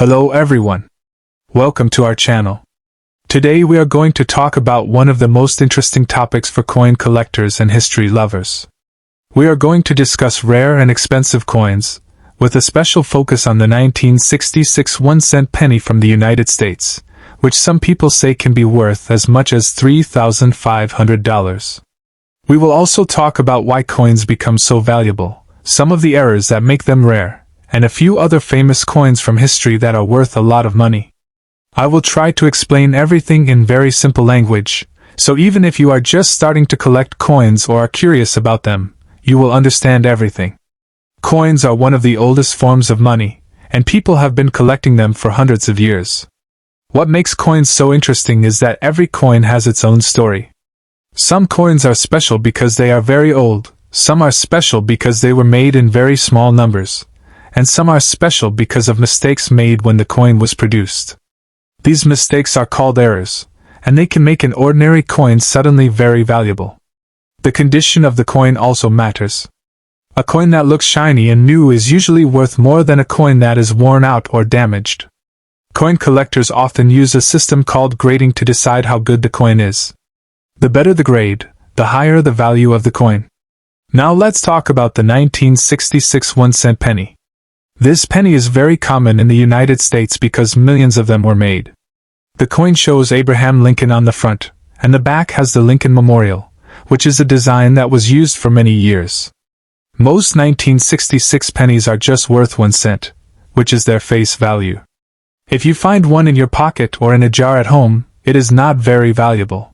Hello everyone. Welcome to our channel. Today we are going to talk about one of the most interesting topics for coin collectors and history lovers. We are going to discuss rare and expensive coins, with a special focus on the 1966 1-cent penny from the United States, which some people say can be worth as much as $3,500. We will also talk about why coins become so valuable, some of the errors that make them rare, and a few other famous coins from history that are worth a lot of money. I will try to explain everything in very simple language, so even if you are just starting to collect coins or are curious about them, you will understand everything. Coins are one of the oldest forms of money, and people have been collecting them for hundreds of years. What makes coins so interesting is that every coin has its own story. Some coins are special because they are very old, some are special because they were made in very small numbers, and some are special because of mistakes made when the coin was produced. These mistakes are called errors, and they can make an ordinary coin suddenly very valuable. The condition of the coin also matters. A coin that looks shiny and new is usually worth more than a coin that is worn out or damaged. Coin collectors often use a system called grading to decide how good the coin is. The better the grade, the higher the value of the coin. Now let's talk about the 1966 1-cent penny. This penny is very common in the United States because millions of them were made. The coin shows Abraham Lincoln on the front, and the back has the Lincoln Memorial, which is a design that was used for many years. Most 1966 pennies are just worth 1 cent, which is their face value. If you find one in your pocket or in a jar at home, it is not very valuable.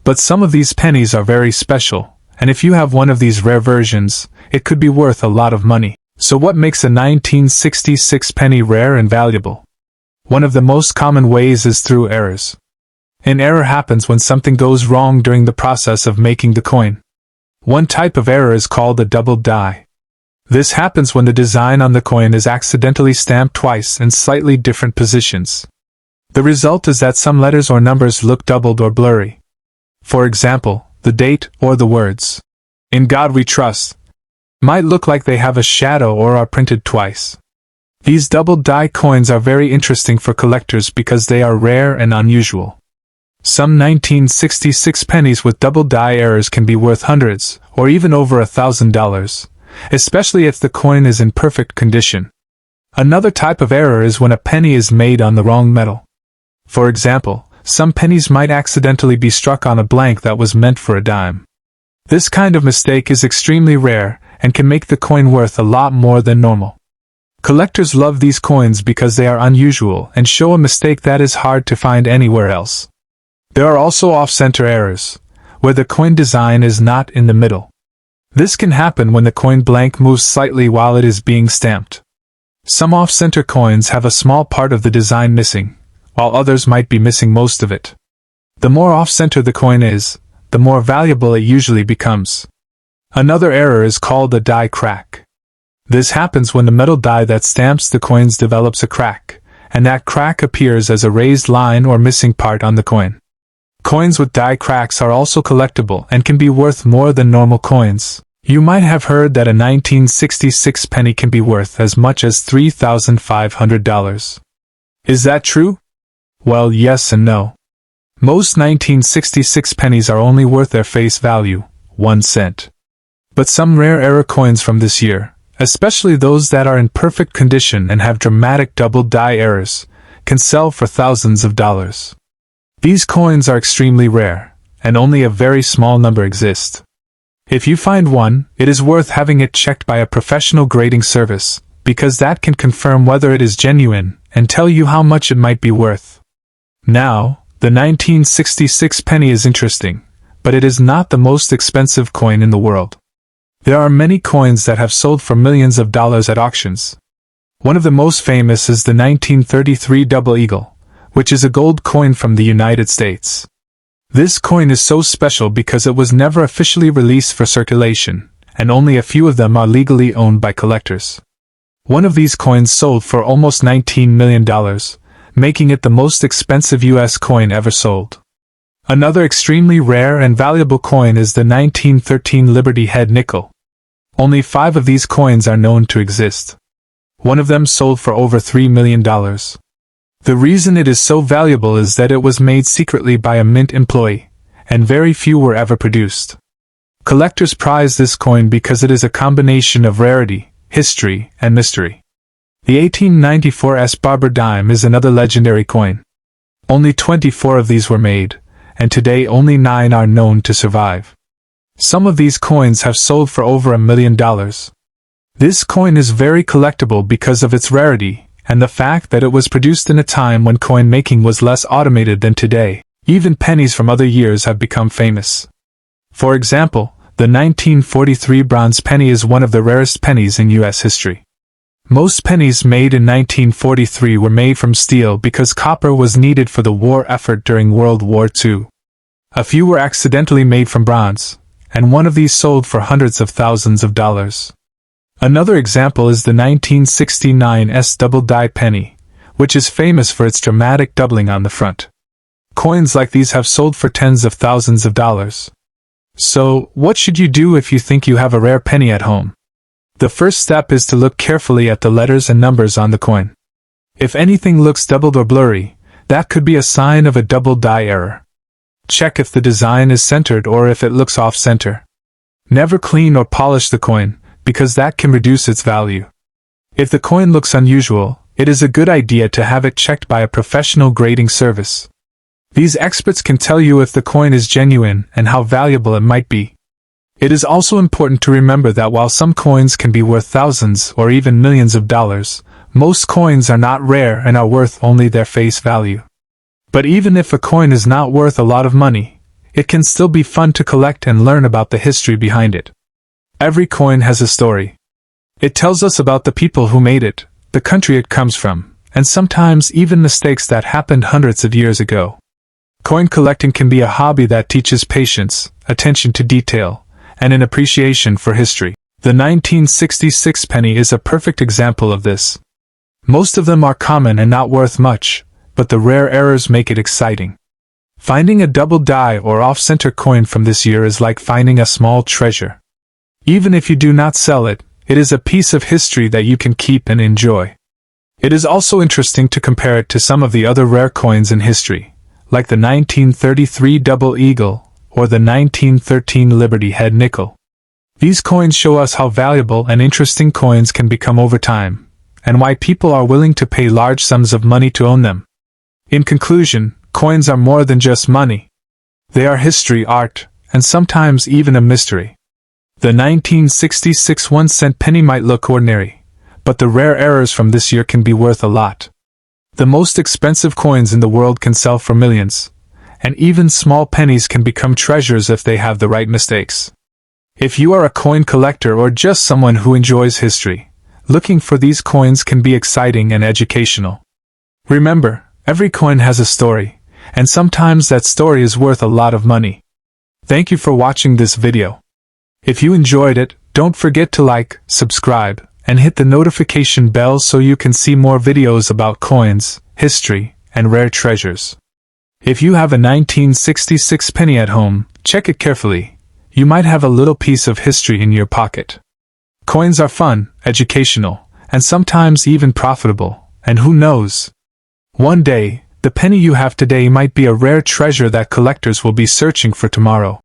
But some of these pennies are very special, and if you have one of these rare versions, it could be worth a lot of money. So what makes a 1966 penny rare and valuable? One of the most common ways is through errors. An error happens when something goes wrong during the process of making the coin. One type of error is called a double die. This happens when the design on the coin is accidentally stamped twice in slightly different positions. The result is that some letters or numbers look doubled or blurry. For example, the date or the words, "In God We Trust," might look like they have a shadow or are printed twice. These double die coins are very interesting for collectors because they are rare and unusual. Some 1966 pennies with double die errors can be worth hundreds, or even over $1,000, especially if the coin is in perfect condition. Another type of error is when a penny is made on the wrong metal. For example, some pennies might accidentally be struck on a blank that was meant for a dime. This kind of mistake is extremely rare, and can make the coin worth a lot more than normal. Collectors love these coins because they are unusual and show a mistake that is hard to find anywhere else. There are also off-center errors, where the coin design is not in the middle. This can happen when the coin blank moves slightly while it is being stamped. Some off-center coins have a small part of the design missing, while others might be missing most of it. The more off-center the coin is, the more valuable it usually becomes. Another error is called a die crack. This happens when the metal die that stamps the coins develops a crack, and that crack appears as a raised line or missing part on the coin. Coins with die cracks are also collectible and can be worth more than normal coins. You might have heard that a 1966 penny can be worth as much as $3,500. Is that true? Well, yes and no. Most 1966 pennies are only worth their face value, 1 cent. But some rare error coins from this year, especially those that are in perfect condition and have dramatic double die errors, can sell for thousands of dollars. These coins are extremely rare, and only a very small number exist. If you find one, it is worth having it checked by a professional grading service, because that can confirm whether it is genuine and tell you how much it might be worth. Now, the 1966 penny is interesting, but it is not the most expensive coin in the world. There are many coins that have sold for millions of dollars at auctions. One of the most famous is the 1933 Double Eagle, which is a gold coin from the United States. This coin is so special because it was never officially released for circulation, and only a few of them are legally owned by collectors. One of these coins sold for almost $19 million, making it the most expensive U.S. coin ever sold. Another extremely rare and valuable coin is the 1913 Liberty Head nickel. Only 5 of these coins are known to exist. One of them sold for over $3 million. The reason it is so valuable is that it was made secretly by a mint employee, and very few were ever produced. Collectors prize this coin because it is a combination of rarity, history, and mystery. The 1894 S. Barber dime is another legendary coin. Only 24 of these were made, and today only 9 are known to survive. Some of these coins have sold for over $1 million. This coin is very collectible because of its rarity, and the fact that it was produced in a time when coin making was less automated than today. Even pennies from other years have become famous. For example, the 1943 bronze penny is one of the rarest pennies in U.S. history. Most pennies made in 1943 were made from steel because copper was needed for the war effort during World War II. A few were accidentally made from bronze, and one of these sold for hundreds of thousands of dollars. Another example is the 1969 S double-die penny, which is famous for its dramatic doubling on the front. Coins like these have sold for tens of thousands of dollars. So, what should you do if you think you have a rare penny at home? The first step is to look carefully at the letters and numbers on the coin. If anything looks doubled or blurry, that could be a sign of a double-die error. Check if the design is centered or if it looks off-center. Never clean or polish the coin, because that can reduce its value. If the coin looks unusual, it is a good idea to have it checked by a professional grading service. These experts can tell you if the coin is genuine and how valuable it might be. It is also important to remember that while some coins can be worth thousands or even millions of dollars, most coins are not rare and are worth only their face value. But even if a coin is not worth a lot of money, it can still be fun to collect and learn about the history behind it. Every coin has a story. It tells us about the people who made it, the country it comes from, and sometimes even mistakes that happened hundreds of years ago. Coin collecting can be a hobby that teaches patience, attention to detail, and an appreciation for history. The 1966 penny is a perfect example of this. Most of them are common and not worth much, but the rare errors make it exciting. Finding a double die or off-center coin from this year is like finding a small treasure. Even if you do not sell it, it is a piece of history that you can keep and enjoy. It is also interesting to compare it to some of the other rare coins in history, like the 1933 double eagle or the 1913 Liberty Head nickel. These coins show us how valuable and interesting coins can become over time, and why people are willing to pay large sums of money to own them. In conclusion, coins are more than just money. They are history, art, and sometimes even a mystery. The 1966 1-cent penny might look ordinary, but the rare errors from this year can be worth a lot. The most expensive coins in the world can sell for millions, and even small pennies can become treasures if they have the right mistakes. If you are a coin collector or just someone who enjoys history, looking for these coins can be exciting and educational. Remember, every coin has a story, and sometimes that story is worth a lot of money. Thank you for watching this video. If you enjoyed it, don't forget to like, subscribe, and hit the notification bell so you can see more videos about coins, history, and rare treasures. If you have a 1966 penny at home, check it carefully. You might have a little piece of history in your pocket. Coins are fun, educational, and sometimes even profitable, and who knows? One day, the penny you have today might be a rare treasure that collectors will be searching for tomorrow.